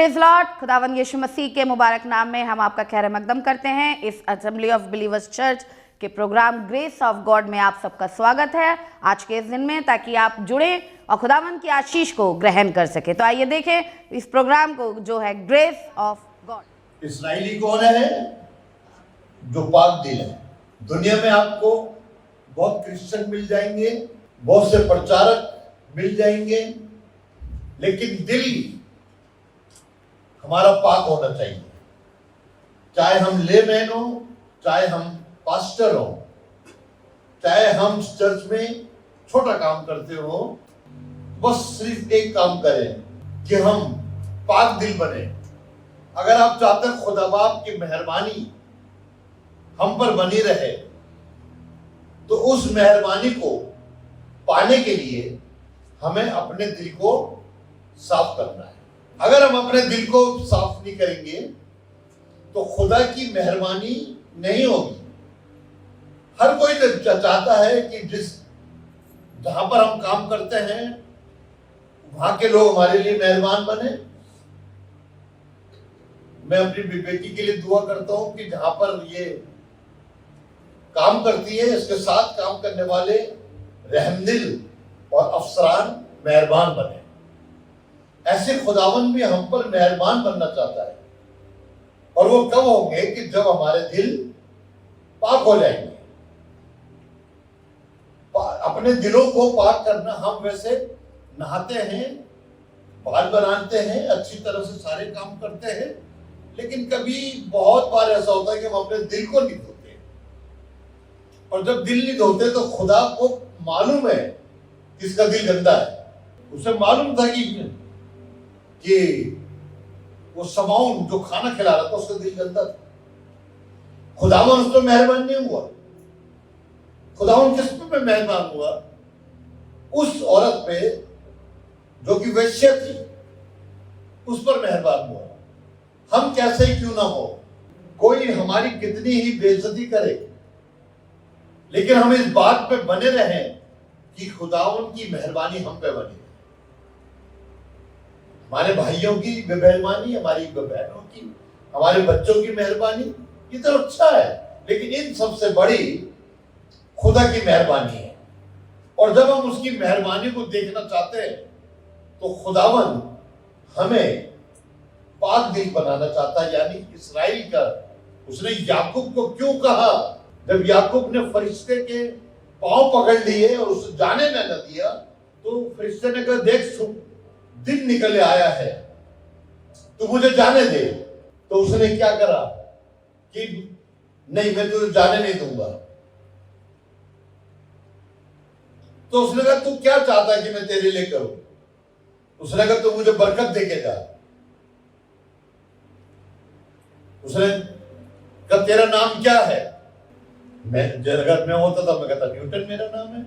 Praise Lord. खुदावंद यीशु मसीह के मुबारक नाम में हम आपका खैर मकदम करते हैं। इस असेंबली ऑफ बिलीवर्स चर्च के प्रोग्राम ग्रेस ऑफ गॉड में आप सबका स्वागत है आज के इस दिन में, ताकि आप जुड़े और खुदावंद की आशीष को ग्रहण कर सके। तो आइए देखें इस प्रोग्राम को, जो है ग्रेस ऑफ गॉड। इस्राएली कौन है? जो पाक दिल है। दुनिया में आपको बहुत क्रिश्चियन मिल जाएंगे, बहुत से प्रचारक मिल जाएंगे, लेकिन दिल हमारा पाक होना चाहिए। चाहे हम लेमैन हो, चाहे हम पास्टर हो, चाहे हम चर्च में छोटा काम करते हो, बस सिर्फ एक काम करें कि हम पाक दिल बने। अगर आप चाहते हैं खुदा बाप की मेहरबानी हम पर बनी रहे, तो उस मेहरबानी को पाने के लिए हमें अपने दिल को साफ करना है। अगर हम अपने दिल को साफ नहीं करेंगे तो खुदा की मेहरबानी नहीं होगी। हर कोई चाहता है कि जहां पर हम काम करते हैं वहां के लोग हमारे लिए मेहरबान बने। मैं अपनी बेटी के लिए दुआ करता हूं कि जहां पर ये काम करती है, इसके साथ काम करने वाले रहमदिल और अफसरान मेहरबान बने। ऐसे खुदावन भी हम पर मेहरबान बनना चाहता है, और वो कब होंगे कि जब हमारे दिल पाक हो जाएंगे। अपने दिलों को पाक करना, हम वैसे नहाते हैं, बाल बनाते हैं, अच्छी तरह से सारे काम करते हैं, लेकिन कभी बहुत बार ऐसा होता है कि हम अपने दिल को नहीं धोते। और जब दिल नहीं धोते तो खुदा को मालूम है किसका दिल गंदा है। उसे मालूम था कि वो समाउन जो खाना खिला रहा था उसका दिल गंदा था। खुदावन उस पर मेहरबान नहीं हुआ। खुदावन किस पे मेहरबान हुआ? उस औरत पे जो कि वेश्या थी, उस पर मेहरबान हुआ। हम कैसे ही क्यों ना हो, कोई हमारी कितनी ही बेइज्जती करे, लेकिन हम इस बात पे बने रहें कि खुदावन की मेहरबानी हम पे बनी। हमारे भाइयों की मेहरबानी, हमारी बहनों की, हमारे बच्चों की मेहरबानी, ये तो अच्छा है, लेकिन इन सबसे बड़ी खुदा की मेहरबानी है। और जब हम उसकी मेहरबानी को देखना चाहते हैं तो खुदावन हमें पाक दिल बनाना चाहता है। यानी इस्राएल का, उसने याकूब को क्यों कहा, जब याकूब ने फरिश्ते के पांव पकड़ लिए और उसे जाने न दिया, तो फरिश्ते ने कहा, देख दिन निकल आया है, तू मुझे जाने दे। तो उसने क्या करा कि नहीं, मैं तुझे जाने नहीं दूंगा। तो उसने कहा, तू क्या चाहता है कि मैं तेरे लिए करूं? उसने कहा, तू मुझे बरकत दे के जा। उसने कहा, तेरा नाम क्या है? अगर मैं होता तो मैं कहता न्यूटन मेरा नाम है,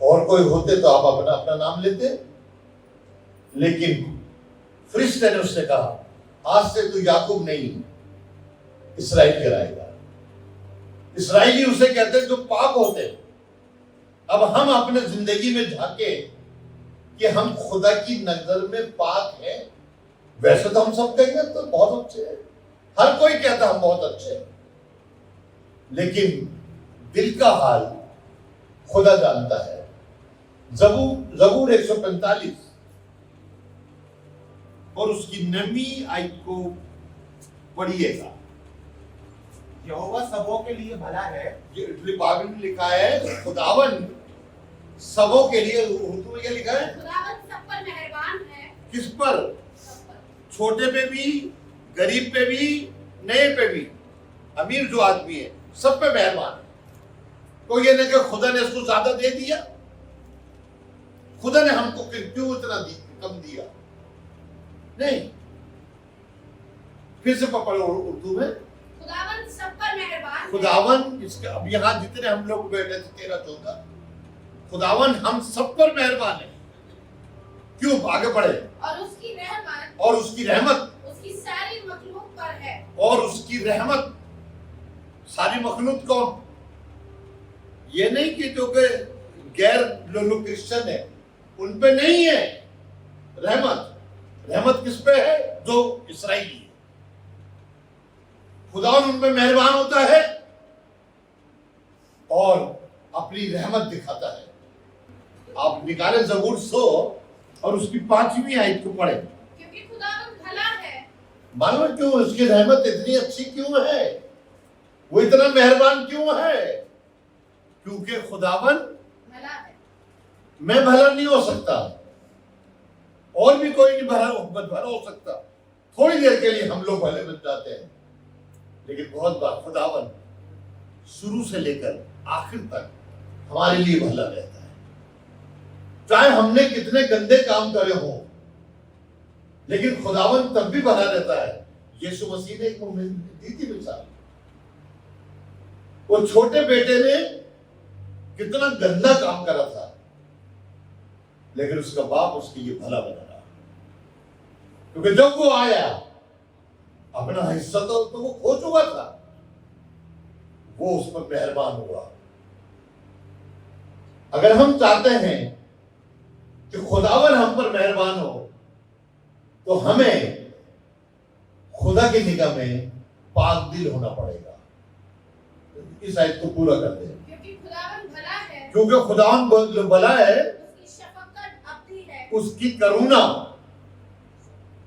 और कोई होते तो आप अपना अपना नाम लेते। लेकिन फरिश्ते ने उससे कहा, आज से तू याकूब नहीं, इस्राएल कहलाएगा। इस्राएली उसे कहते हैं जो पाक होते हैं। अब हम अपने जिंदगी में झांके कि हम खुदा की नजर में पाक हैं। वैसे तो हम सब कहेंगे तो बहुत अच्छे हैं, हर कोई कहता हम बहुत अच्छे हैं, लेकिन दिल का हाल खुदा जानता है। जबूर 145 और उसकी 9वीं आयत को पढ़िएगा। यहोवा सबों के लिए भला है। ये बाइबल में लिखा है, खुदावन सबों के लिए। उर्दू में क्या लिखा है? खुदावन सब पर मेहरबान है। किस पर? छोटे पे भी, गरीब पे भी, नए पे भी, अमीर जो आदमी है, सब पे मेहरबान है। कोई ये नहीं कि खुदा ने इसको ज्यादा दे दिया, खुदा ने हमको क्यों इतना कम दिया। नहीं, फिर से पकड़ो उर्दू में। खुदावन सब पर मेहरबान है। खुदावन, इसके अब यहाँ जितने हम लोग बैठे थे 13-14, खुदावन हम सब पर मेहरबान है। क्यों? आगे बढ़े। और उसकी रहमत, और उसकी रहमत उसकी सारी मखलूक पर है। और उसकी रहमत सारी मखलूक कौन? ये नहीं कि जो के गैर लोग क्रिश्चियन है उन पे नहीं है रहमत। रहमत किस पे है? जो इस्राएली है। खुदा उन पे मेहरबान होता है और अपनी रहमत दिखाता है। आप निकाले ज़बूर 100 और उसकी 5वीं आयत को पढ़े। क्योंकि खुदावंद भला है। मालूम है क्यों? उसकी रहमत इतनी अच्छी क्यों है? वो इतना मेहरबान क्यों है? क्योंकि खुदावन भला है। मैं भला नहीं हो सकता, और भी कोई नहीं भला हो सकता। थोड़ी देर के लिए हम लोग भले बन जाते हैं, लेकिन बहुत बार खुदावन शुरू से लेकर आखिर तक हमारे लिए भला रहता है। चाहे हमने कितने गंदे काम करे हों, लेकिन खुदावन तब भी भला रहता है। यीशु मसीह ने एक दी थी मिसाल। वो छोटे बेटे ने कितना गंदा काम करा था, लेकिन उसका बाप उसके लिए भला बना रहा, क्योंकि जब वो आया अपना हिस्सा तो वो खो चुका था, वो उस पर मेहरबान हुआ। अगर हम चाहते हैं कि खुदावन हम पर मेहरबान हो, तो हमें खुदा की निगाह में पाक दिल होना पड़ेगा। इस आयत को पूरा कर दे। क्योंकि खुदावंद भला है। क्योंकि खुदावन भला है, उसकी शफकत अबदी है। उसकी करुणा,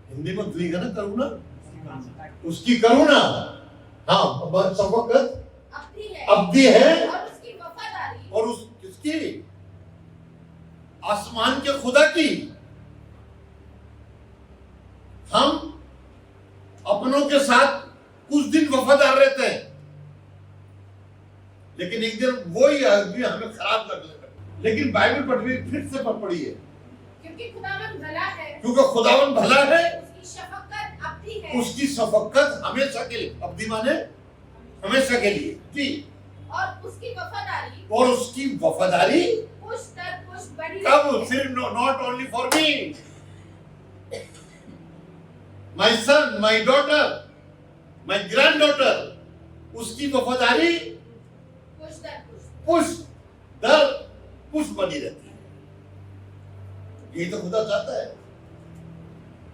हिंदी में लिखा ना करुणा, उसकी करुणा, हाँ, शफकत अबदी है। अब्दी है। और उसकी वफादारी, और उस किसकी? आसमान के खुदा की। हम अपनों के साथ कुछ दिन वफादार रहते हैं, लेकिन एक दिन वही आदमी हमें खराब कर देगा। लेकिन बाइबल पढ़ी फिर से पढ़ी है। क्योंकि खुदावंद भला है। क्योंकि खुदावन भला है, उसकी शफकत अबदी है। उसकी शफकत हमेशा के लिए, अब्दी माने हमेशा के लिए जी, और उसकी वफादारी, और उसकी वफादारी पुश दर पुश बढ़ी कब? रहती है। सिर्फ not only for me, my son, my daughter, my grand daughter, उसकी वफादारी पुश दर पुश। पुश दर पुश बनी रहती है। यही तो खुदा चाहता है।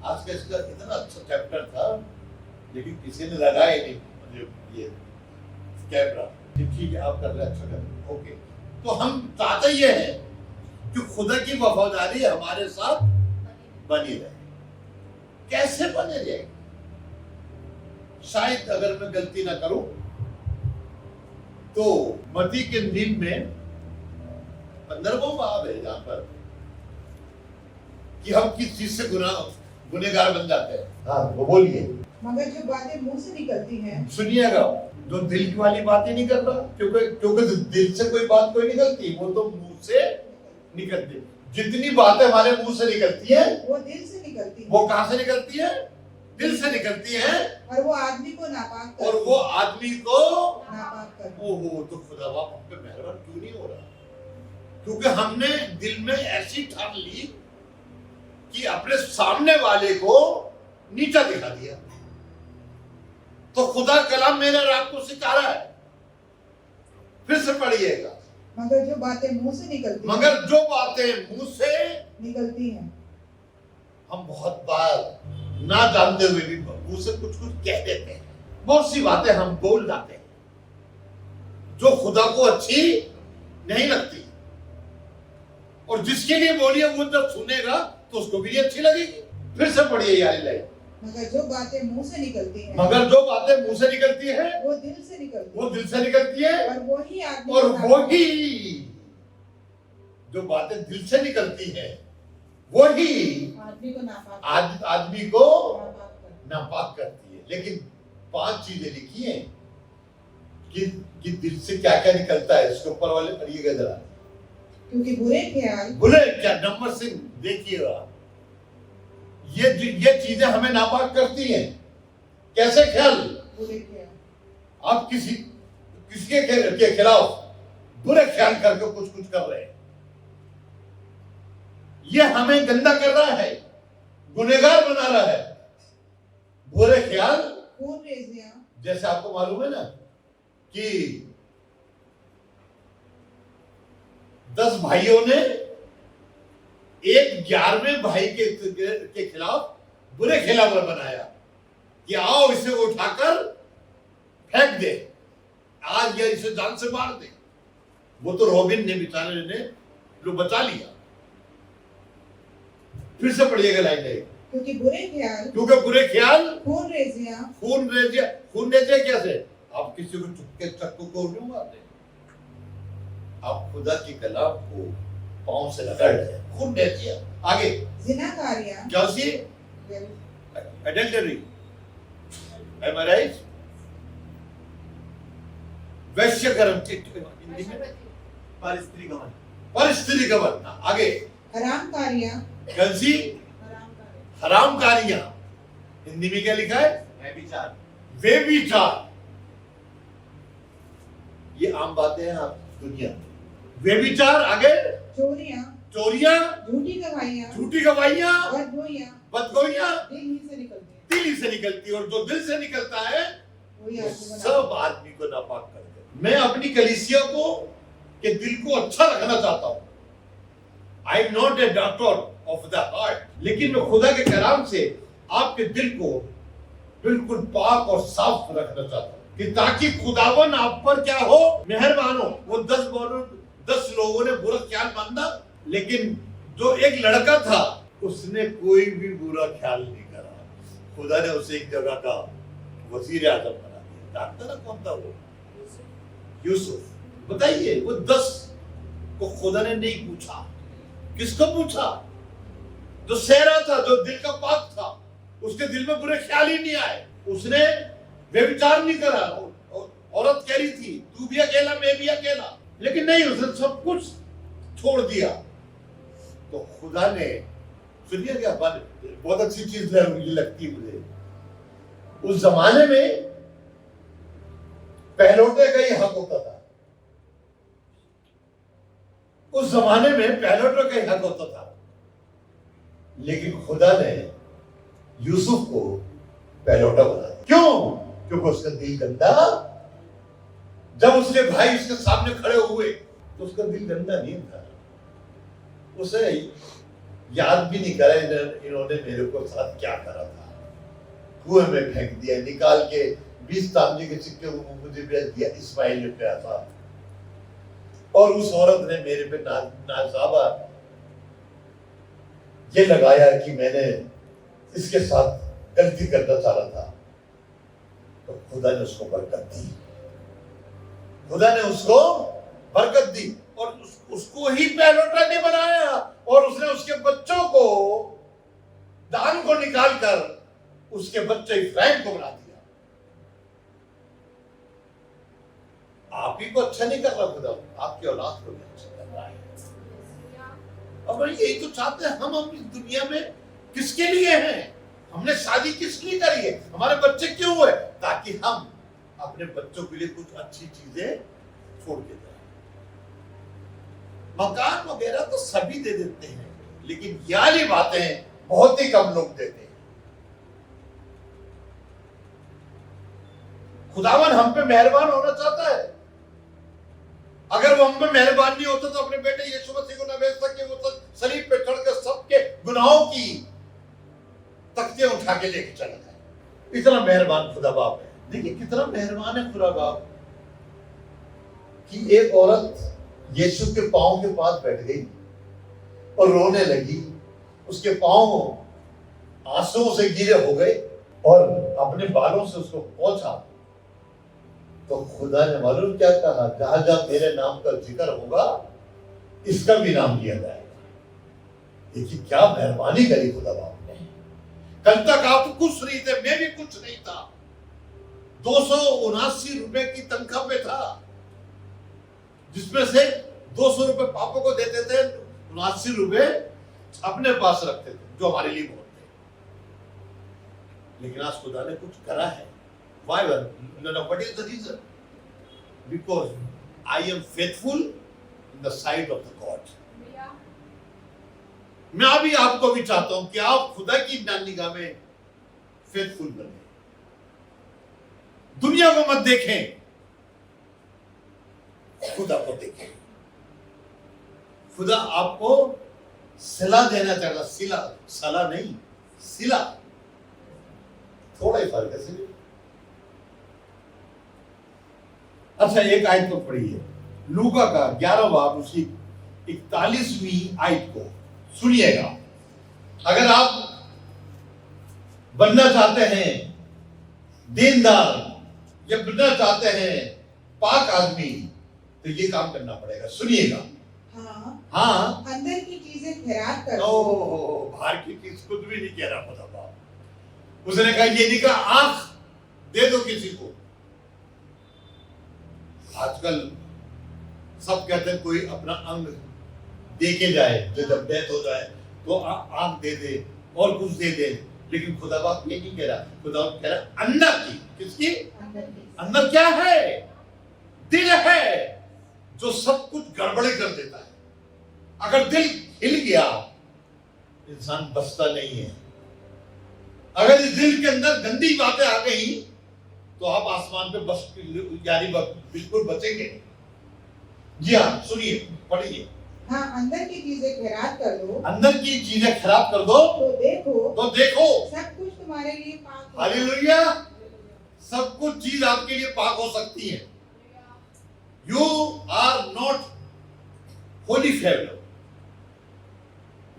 आज का इसका इतना अच्छा चैप्टर था, लेकिन किसी ने लगाया ही नहीं मुझे ये कैमरा। ठीक है, आप कर रहे हैं, अच्छा कर रहे हैं, ओके। तो हम चाहते ये है कि खुदा की वफादारी हमारे साथ बनी रहे। कैसे बने रहेगी? शायद अगर मैं गलती ना करूं तो मती के इंजील में 15वां बाब है जहां पर कि हम किस चीज से गुनहगार बन जाते हैं। हाँ, वो बोलिए। मगर जो बातें मुंह से निकलती हैं, सुनिएगा, जो दिल की वाली बातें नहीं कर रहा, क्योंकि दिल से कोई बात कोई निकलती, वो तो मुंह से निकलती। जितनी बातें हमारे मुंह से निकलती है, वो दिल से निकलती हैं। वो कहां से निकलती है? दिल से निकलती है। और वो आदमी को नापाक और वो आदमी को नापाक कर। ओहो, तो खुदा बाप हम पे मेहरबान क्यों नहीं हो रहा? क्योंकि हमने दिल में ऐसी ठान ली कि अपने सामने वाले को नीचा दिखा दिया। तो खुदा कलाम मेरे और आपको सिखा रहा है, फिर से पढ़िएगा। मगर जो बातें मुंह से निकलती मगर जो बातें मुंह से निकलती हैं, हम बहुत बार ना जानते हुए भी मुंह से कुछ कुछ कह देते हैं। बहुत सी बातें हम बोल जाते हैं जो खुदा को अच्छी नहीं लगती, और जिसके लिए बोलिए वो जब सुनेगा तो उसको भी अच्छी लगेगी। फिर से पढ़िए यार लाइन। मगर जो बातें मुंह से निकलती हैं, मगर जो बातें मुंह से निकलती है, वो दिल से निकलती वो दिल से निकलती है। हैं। और वही आदमी और को नापाक वही जो बातें दिल से निकलती है, वही आदमी को नापाक आदमी को नापाक कर। नापाक करती है। लेकिन 5 चीजें लिखी हैं कि दिल से क्या क्या निकलता है। इसके ऊपर वाले पढ़िएगा जरा। क्योंकि बुरे ख्याल, बोले क्या नंबर से देखिएगा, ये चीजें हमें नापाक करती हैं। कैसे ख्याल? बुरे ख्याल, आप किसी के खिलाफ बुरे ख्याल करके कुछ कुछ कर रहे हैं, ये हमें गंदा कर रहा है, गुनहगार बना रहा है। बुरे ख्याल, खून रेज़ियां, जैसे आपको मालूम है ना कि 10 भाइयों ने एक 11वें भाई के खिलाफ बुरे खिलाफ बनाया कि आओ इसे उठाकर फेंक दे, आज या इसे जान से मार दे। वो तो रॉबिन ने बेचारे ने जो बचा लिया। फिर से पढ़िएगा लाइन है, क्योंकि बुरे ख्याल क्योंकि बुरे ख्याल खून रेजियां खून रेजिया कैसे? आप किसी को चुपके चक्कू को नहीं मारते, आप खुदा की कलाम को पांव से रगड़ रहे, खून रेजिया। आगे जिनाकारियां क्या सी एडल्टरी, am I right? वैश्यकर्म हिंदी में पर स्त्री गमन, पर स्त्री गमन। आगे हरामकारियां कलसी हरामकारियां, हिंदी में क्या लिखा है? व्यभिचार, व्यभिचार। ये आम बातें हैं आप दुनिया में। व्यभिचार, आगे चोरियां चोरियां, झूठी गवाहियां गवाहियां, बदगोइयां बदगोइयां दिल ही से निकलती है, दिल से निकलती है, और जो दिल से निकलता है वही वो आदमी बना सब आदमी को नापाक कर दे। मैं अपनी कलीसिया को के दिल को अच्छा रखना चाहता हूं। I am not a doctor of the heart, लेकिन मैं खुदा के कलाम से आपके दिल को बिल्कुल पाक और साफ रखना चाहता हूं, कि ताकि खुदावन आप पर क्या हो, मेहरबान हो। वो 10 लोगों ने बुरा ख्याल माना, लेकिन जो एक लड़का था उसने कोई भी बुरा ख्याल नहीं करा। खुदा ने उसे एक जगह का वजीर आजम बना दिया। जानता ना कौन था वो? यूसुफ। बताइए, वो 10 को खुदा ने नहीं पूछा, किसको पूछा? जो सहरा था, जो दिल का पाक था, उसके दिल में बुरे ख्याल ही नहीं आए, उसने व्यभिचार नहीं करा। औरत कह रही थी तू भी अकेला मैं भी अकेला, लेकिन नहीं, उसने सब कुछ छोड़ दिया। तो खुदा ने, सुनिए क्या बात, बहुत अच्छी चीज मुझे लगती है मुझे, उस जमाने में पहलौठे का ही हक होता था। उस जमाने में पहलौठे का ही हक होता था, लेकिन खुदा ने यूसुफ को पहलौठा बना दिया। क्यों? क्योंकि उसका दिल गंदा, जब उसके भाई उसके सामने खड़े हुए तो उसका दिल गंदा नहीं था। उसे याद भी नहीं करा इन्होंने मेरे को साथ क्या करा था। कुएं में फेंक दिया, निकाल के 20 तांबे के सिक्के को मुझे भेज दिया, इस्माइल ने पे था। और उस औरत ने मेरे पे नाज़ाबा ये लगाया कि मैंने इसके साथ गलती करना चाह रहा था। तो खुदा ने उसको बरकत दी, खुदा ने उसको बरकत दी, और उसको ही पहलौठा नहीं बनाया, और उसने उसके बच्चों को, दान को निकालकर उसके बच्चे इब्राहिम को बना दिया। आप ही को अच्छा नहीं कर रहा खुदा, आपकी औलाद को भी अच्छा कर रहा है। और यही तो चाहते हैं हम इस दुनिया में किसके लिए हैं? हमने शादी किस लिए करी है? हमारे बच्चे क्यों हुए? ताकि हम अपने बच्चों के लिए कुछ अच्छी चीजें छोड़ के जाए। मकान वगैरह तो सभी दे देते हैं, लेकिन ये वाली बातें बहुत ही कम लोग देते हैं। खुदावन हम पे मेहरबान होना चाहता है। अगर वो हम पे मेहरबान नहीं होता तो अपने बेटे यीशु मसीह को न भेज सके। वो तो सलीब पे चढ़कर सबके गुनाहों की तख्तियां उठा के लेके चला जाए। इतना मेहरबान खुदा बाप है। देखिए कितना मेहरबान है खुदा बाप, कि एक औरत यीशु के पांव के पास बैठ गई और रोने लगी। उसके पांव आंसुओं से गीले हो गए और अपने बालों से उसको पोंछा। तो खुदा ने मालूम क्या कहा, जहां जहां मेरे नाम का जिक्र होगा इसका भी नाम लिया जाएगा। देखिए क्या मेहरबानी करी खुदा बाप ने। कल तक आप कुछ नहीं थे, मैं भी कुछ नहीं था, 279 रुपए की तनख्वाह पे था, जिसमें से 200 रुपए पापा को देते थे, 79 रुपए अपने पास रखते थे, जो हमारे लिए बहुत थे। लेकिन आज खुदा ने कुछ करा है। Why? No, what is the reason? Because I am faithful in the sight of the God. मैं अभी आपको भी चाहता हूं कि आप खुदा की निगाह में फेथफुल बने। दुनिया को मत देखें, खुदा को देखें। खुदा आपको सिला देना चाहता, सिला, सला नहीं, सिला। फर्क है सिर्फ। अच्छा, एक आयत तो पढ़ी है लूका का 11 बाब उसकी 41वीं आयत को सुनिएगा। अगर आप बनना चाहते हैं दीनदार या बनना चाहते हैं पाक आदमी तो ये काम करना पड़ेगा। सुनिएगा। हाँ, अंदर की चीजें खैरात कर ओ बाहर की चीज खुद भी नहीं कह रहा खुदा बाप। उसने कहा ये नहीं कहा आंख दे दो किसी को। आजकल सब कहते हैं कोई अपना अंग दे के जाए, तो जब डेथ हो जाए तो आंख दे दे और कुछ दे दे, लेकिन खुदा बाप ये नहीं कह रहा। खुदा बाप कह रहा अंदर की। किसकी? अंदर क्या है? दिल है जो सब कुछ गड़बड़े कर देता है। अगर दिल हिल गया इंसान बचता नहीं है। अगर इस दिल के अंदर गंदी बातें आ गई तो आप आसमान पे बस यानी बिल्कुल बचेंगे। जी हाँ, सुनिए, पढ़िए। हाँ, अंदर की चीजें खैरात कर दो। अंदर की चीजें खराब कर दो तो देखो सब कुछ तुम्हारे लिए पाक हो। हालेलुया। सब कुछ चीज आपके लिए पाक हो सकती है। You are not Holi फेवल।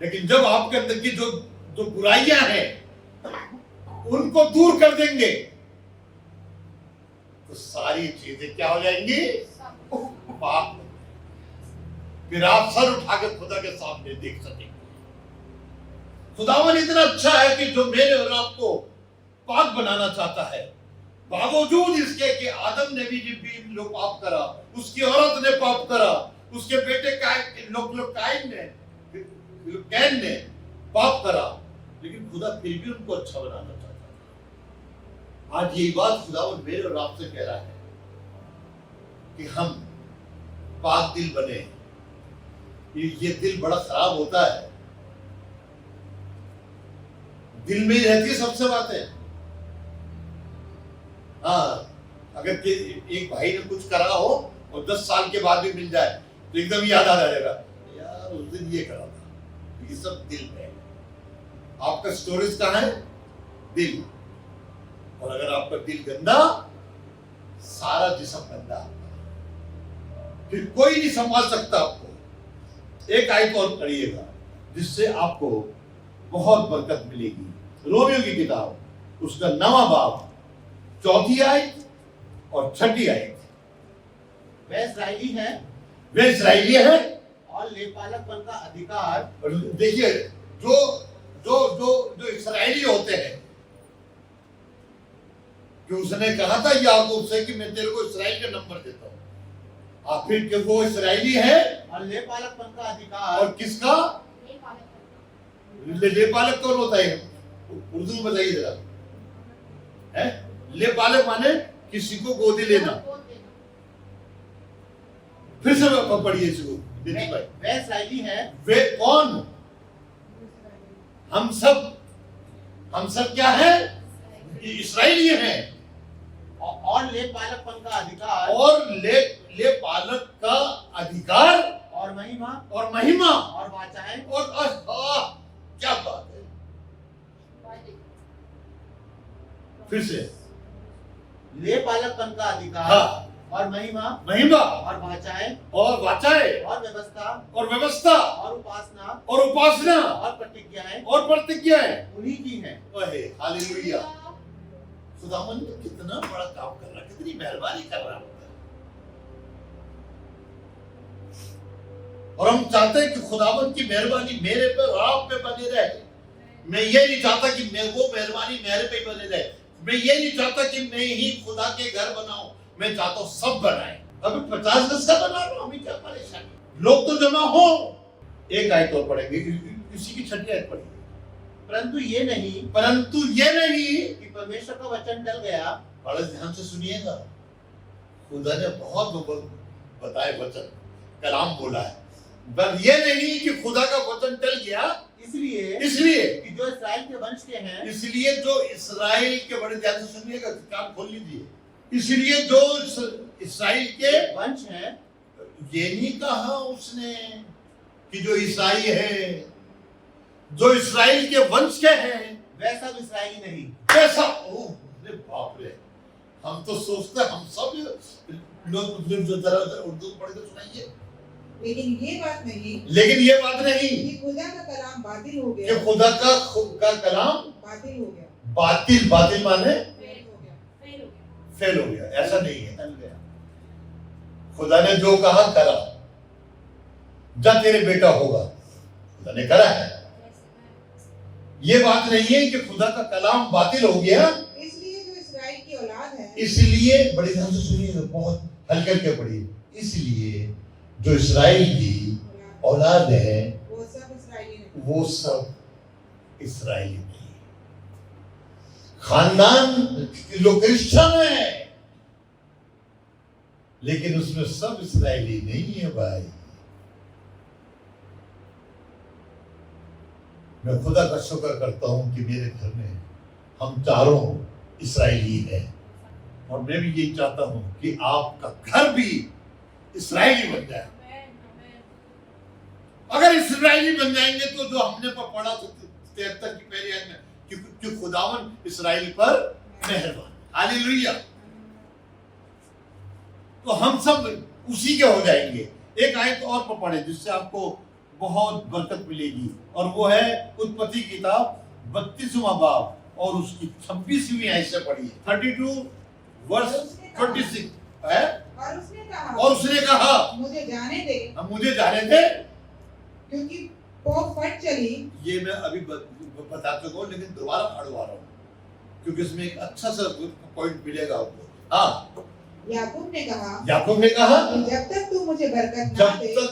लेकिन जब आपके अंदर की जो बुराइयां हैं उनको दूर कर देंगे तो सारी चीजें क्या हो जाएंगी? पाक। फिर आप सर उठा के खुदा के सामने देख सकेंगे। खुदावन इतना अच्छा है कि जो मेरे और आपको पाक बनाना चाहता है, बावजूद इसके कि आदम ने भी पाप करा, उसकी औरत ने पाप करा, उसके बेटे कैन ने पाप करा, लेकिन खुदा फिर भी उनको अच्छा बनाना चाहता है। आज यही बात खुदावन मेरे और आपसे कह रहा है कि हम पाक दिल बने। ये दिल बड़ा खराब होता है। दिल में ही रहती है सबसे बातें। हाँ, अगर एक भाई ने कुछ करा हो और 10 साल के बाद भी मिल जाए तो एकदम याद आ जाएगा, यार उस दिन ये करा था। ये सब दिल में है। आपका स्टोरेज कहाँ है? दिल। और अगर आपका दिल गंदा, सारा जिस्म गंदा, फिर कोई नहीं संभाल सकता आपको। एक आयत और पढ़िएगा जिससे आपको बहुत बरकत मिलेगी। रोमियो की किताब उसका 9वां बाब 4थी आयत और 6ठी आयत। वे इस्राएली हैं वे इस्राएली है और लेपालकपन का अधिकार। और देखिए जो जो जो जो इस्राएली होते हैं, कि उसने कहा था याकूब से कि मैं तेरे को इस्राएल का नंबर देता हूं। फिर कि वो इस्राएली है और लेपालकपन का अधिकार। और किसका? लेपालक कौन होता है? उर्दू में बताइए जरा। है लेपालक माने किसी को गोदी लेना। फिर से पढ़िए इसको। वे इस्राएली हैं। वे कौन? हम सब क्या है? इस्राएली हैं। और लेपालकपन का अधिकार। और लेपालक का अधिकार और महिमा और वाचाएं। और क्या बात है। फिर से लेपालकपन का अधिकार। हाँ। और महिमा और वाचाएं और वाचाएं और व्यवस्था और उपासना और प्रतिज्ञाएं उन्हीं की हैं। हालेलुया। खुदावन ने कितना बड़ा काम कर रहा है, कितनी मेहरबानी कर रहा है। और हम चाहते हैं कि खुदावन की मेहरबानी मेरे पे और आप पे बनी रहे। मैं ये नहीं चाहता कि वो मेहरबानी मेरे पे बने रहे। मैं ये नहीं चाहता कि मैं ही खुदा के घर बनाऊं। मैं चाहता हूं सब बनाए। अभी 50 गज का बना रहा हूं, हमें क्या परेशानी। लोग तो जमा हो। एक आयत और पढ़ेंगे, इसी की 6ठी आयत पढ़ेंगे। परंतु ये नहीं कि परमेश्वर का वचन टल गया। बड़े ध्यान से सुनिएगा। खुदा ने बहुत बताए वचन, कलाम बोला है, पर ये नहीं कि खुदा का वचन टल गया। इसलिए कि जो इस्राएल के वंश के हैं। इसलिए जो इस्राएल के, बड़े ध्यान से सुनिएगा, कान खोल लीजिए। इसलिए जो इस्राएल के वंश हैं। ये नहीं कहा उसने कि जो ईसाई है, जो इस्राएल के वंश के हैं, वे सब इस्राएली नहीं। वैसा हम तो सोचते हैं हम सब लोग मुस्लिम जो जरा उर्दू पढ़ के सुनाइए, लेकिन ये बात नहीं लेकिन ये बात नहीं कि खुदा का कलाम बातिल हो कि गया, खुदा का कलाम बातिल हो गया, बातिल माने फेल हो गया। फेल हो गया। फेल हो गया, ऐसा नहीं है। खुदा ने जो कहा करा, जब तेरे बेटा होगा, खुदा ने करा है। ये बात नहीं है कि खुदा का कलाम बातिल हो गया, इसलिए जो इस्राएल की औलाद है, इसलिए बड़ी ध्यान से सुनिए, बहुत हल्के हल्के पढ़िए, इसलिए जो इस्राएल की औलाद है वो सब इस्राएली नहीं। वो सब इस्राएली नहीं। खानदान लोग क्रिश्चियन है, लेकिन उसमें सब इस्राएली नहीं है भाई। मैं खुदा का शुक्र करता हूं कि मेरे घर में हम चारों इस्राएली हैं, और मैं भी यही चाहता हूं कि आपका घर भी इस्राएली बन जाए। अगर इस्राएली बन जाएंगे तो जो हमने पढ़ा था 73 की पहली आयत में कि खुदावन इस्राएल पर मेहरबान, हालेलुया, तो हम सब उसी के हो जाएंगे। एक आयत और पढ़े जिससे आपको बहुत बरकत मिलेगी, और वो है उत्पत्ति किताब 32वां बाब और उसकी 26वीं आयत से पढ़िए, 32 वर्स 26 है। और उसने कहा मुझे जाने दे, मुझे जाने दे, क्योंकि पौध फट चली। ये मैं अभी बता चुका हूँ, लेकिन दोबारा पढ़वा रहा हूँ क्योंकि इसमें एक अच्छा सा पॉइंट मिलेगा आपको। हाँ, याकूब ने कहा कि जब तक तू मुझे बरकत ना जब दे, तक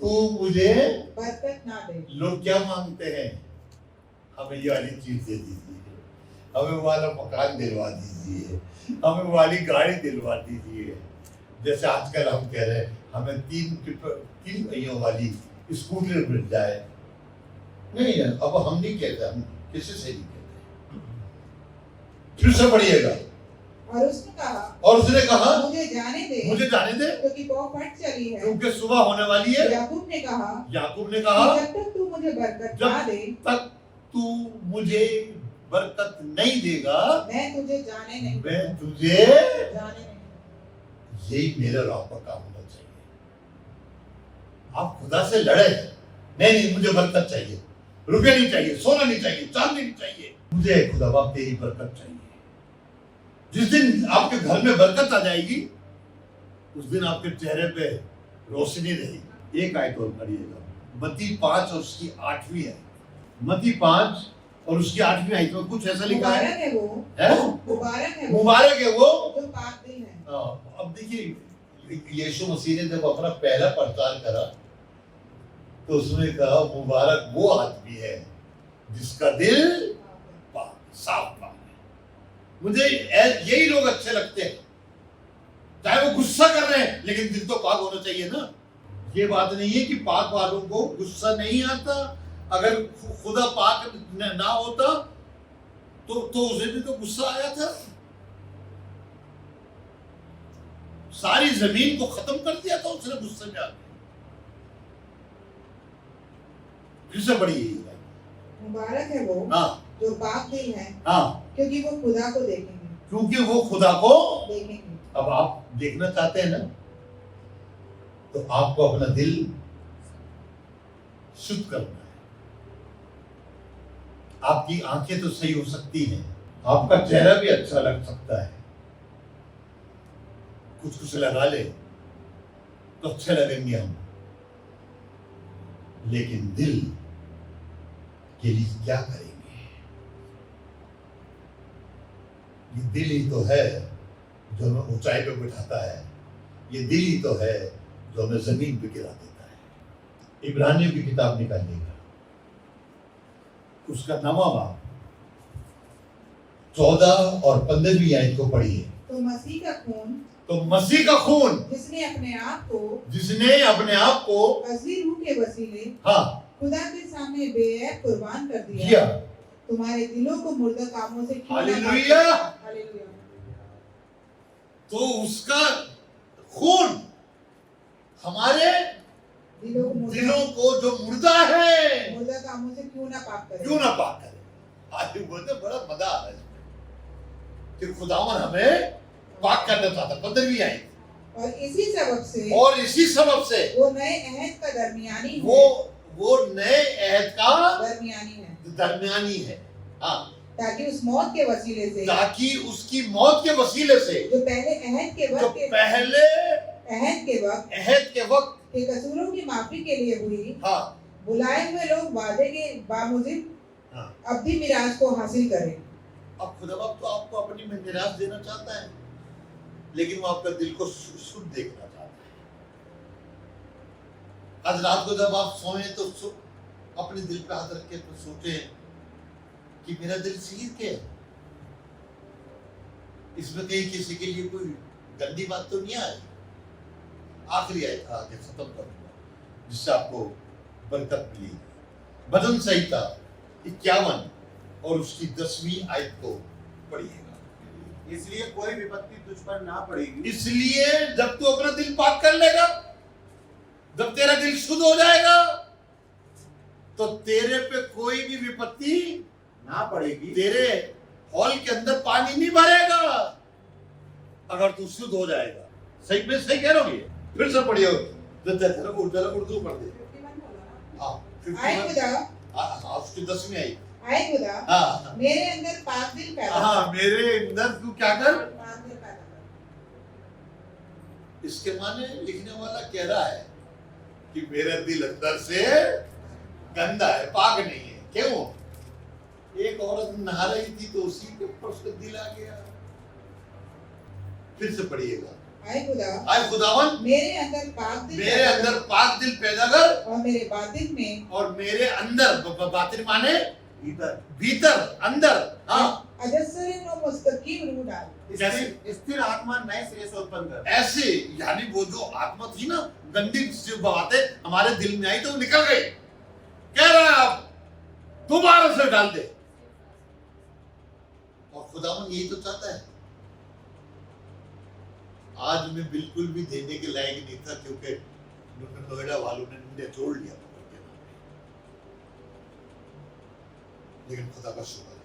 तू मुझे बरकत ना दे। लोग क्या मांगते हैं, हमें ये वाली चीज दे दीजिए, हमें वाला मकान दिलवा दीजिए, हमें वाली गाड़ी दिलवा दीजिए। जैसे आजकल हम कह रहे हैं हमें तीन पहियों वाली स्कूटर मिल जाए। नहीं है, अब हम नहीं कहते, हम किसी से नहीं कहते। फिर से पढ़िएगा। और उसने कहा मुझे जाने दे, क्योंकि पौध फट चली है, क्योंकि सुबह होने वाली है। याकूब ने कहा कि जब तक तू मुझे बरकत जब ना दे, तक तू मुझे बरकत नहीं देगा, मैं तुझे जाने नहीं यही मेरा और आपका काम होना चाहिए। आप खुदा से लड़े, नहीं मुझे बरकत चाहिए, रुपये नहीं चाहिए, सोना नहीं चाहिए, चांदी नहीं चाहिए, मुझे खुदा बाप तेरी बरकत चाहिए। जिस दिन आपके घर में बरकत आ जाएगी, उस दिन आपके चेहरे पे रोशनी रहेगी। एक आयत और पढ़िएगा, मत्ती 5 और उसकी 8वीं आयत। मत्ती 5 और उसकी 8वीं आयत में कुछ ऐसा लिखा है, मुबारक है वो जो पाक दिल है। अब देखिए, यीशु मसीह ने जब अपना पहला प्रचार करा तो उसने कहा मुबारक वो आदमी है जिसका दिल साफ पाक है। मुझे यही लोग अच्छे लगते हैं, चाहे वो गुस्सा कर रहे हैं, लेकिन दिल तो पाक होना चाहिए ना। ये बात नहीं है कि पाक वालों को गुस्सा नहीं आता। अगर खुदा पाक ना होता तो उसे भी तो गुस्सा आया था, सारी जमीन को खत्म कर दिया था उसने गुस्से में आके। फिर से बड़ी मुबारक है वो जो पाक दिल है, क्योंकि वो खुदा को देखेंगे, अब आप देखना चाहते हैं ना, तो आपको अपना दिल शुद्ध करना है। आपकी आंखें तो सही हो सकती हैं, आपका चेहरा भी अच्छा लग सकता है, कुछ लगा ले तो अच्छे लगेंगे हम, लेकिन दिल के लिए क्या करेंगे? ये दिल ही तो है जो हमें ऊंचाई पे बिठाता है, ये दिल ही तो है जो हमें जमीन पे गिरा देता है। इब्रानियों की किताब निकालिएगा, उसका 9वां बाब 14 और 15वीं आयत को पढ़िए। तो मसीह का खून जिसने अपने आप को असली रूह के वसीले खुदा के सामने बेऐब कुर्बान कर दिया, तुम्हारे दिलों को मुर्दा कामों से हालेलुया। तो उसका खून हमारे दिलों को जो मुर्दा है, मुर्दा कामों से क्यों ना पाक करे। आज बोलते बड़ा मजा आ रहा है कि खुदावन हमें पाक करना चाहता, 15वीं आयत। और इसी सबब से और इसी सबब से वो नए अहद का दरमियानी है, वो नए अहद का दरमियानी है। हाँ, ताकि उस मौत के वसीले से, ताकि उसकी मौत के वसीले से जो पहले अहद के वक्त के कसूरों की माफी के लिए हुई, हाँ, बुलाए हुए लोग वादे के बामुजिब हाँ, अब भी मिराज को हासिल करें। अब खुदा बाप तो आपको अपनी में मिराज देना चाहता है, लेकिन वो आपका दिल को शुद्ध देखना चाहता है। आज रात को जब आप सोए तो अपने दिल पे हाथ रख के तो सोचे कि मेरा दिल सीर के है, इसमें कहीं किसी के लिए कोई गंदी बात तो नहीं आई। आखिरी आयत था, आगे खत्म करूंगा, जिससे आपको बरकत मिली। भजन संहिता 51 और उसकी 10वीं आयत को पढ़िएगा। इसलिए कोई विपत्ति तुझ पर ना पड़ेगी। इसलिए जब तू अपना दिल पाक कर लेगा, जब तेरा दिल शुद्ध हो जाएगा, तो तेरे पे कोई भी विपत्ति ना पड़ेगी। तेरे हॉल के अंदर पानी नहीं भरेगा अगर तू शुद्ध हो जाएगा। सही में सही कह रहे हो? फिर से पढ़िए, उर्दू पढ़ दे। उसकी 10वीं आई। हाँ, मेरे अंदर पाक दिल पैदा हाँ, मेरे अंदर तू क्या कर। पाक दिल पैदा कर। इसके माने लिखने वाला कह रहा है कि मेरा दिल अंदर से गंदा है, पाक नहीं है। क्यों? एक औरत नहा रही थी तो उसी के ऊपर उसका दिल आ गया। फिर से पढ़िएगा। आए खुदावन मेरे अंदर पाक दिल पैदा कर, और मेरे बातिन में, और मेरे अंदर, बातिन माने भीतर अंदर, हाँ, अजस्सरिन और मुस्तकीम रूह डाल। स्थिर आत्मा नए सिरे से उत्पन्न कर। ऐसे यानी वो जो आत्मा थी ना, गंदी बातें हमारे दिल में आई तो वो निकल गई। कह रहा है आप दोबारा से डाल दे। और खुदावन यही तो चाहता है। आज मैं बिल्कुल भी देने के लायक नहीं था, क्योंकि नोएडा वालों ने निचोड़ लिया पकड़ के। लेकिन खुदा का शुक्र है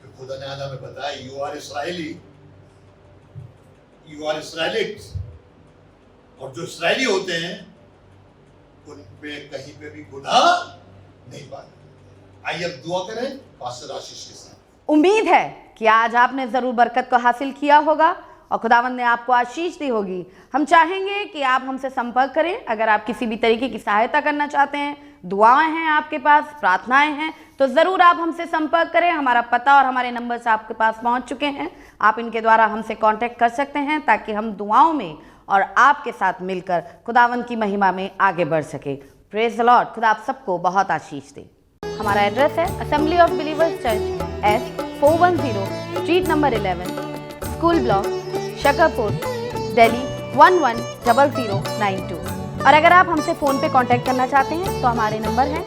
कि खुदा ने आज हमें बताया, you are Israeli, you are Israelites. और जो इसराइली होते हैं उन पे कहीं पे भी गुनाह नहीं पाते। आइए अब दुआ करें पास्टर आशीष के साथ। उम्मीद है कि आज आपने जरूर बरकत को हासिल किया होगा और खुदावंद ने आपको आशीष दी होगी। हम चाहेंगे कि आप हमसे संपर्क करें। अगर आप किसी भी तरीके की सहायता करना चाहते हैं, दुआएं हैं आपके पास, प्रार्थनाएं हैं, तो ज़रूर आप हमसे संपर्क करें। हमारा पता और हमारे नंबर्स आपके पास पहुंच चुके हैं। आप इनके द्वारा हमसे कांटेक्ट कर सकते हैं ताकि हम दुआओं में और आपके साथ मिलकर खुदावंद की महिमा में आगे बढ़ सके। Praise the Lord. खुदा आप सबको बहुत आशीष दे। हमारा एड्रेस है assembly of believers church, S410 street number 11, school block, Shakarpur, Delhi 110092। और अगर आप हमसे फ़ोन पे कांटेक्ट करना चाहते हैं तो हमारे नंबर हैं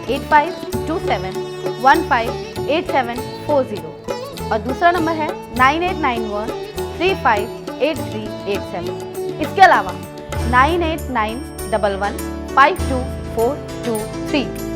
8527158740 और दूसरा नंबर है 9891358387। इसके अलावा 9891152423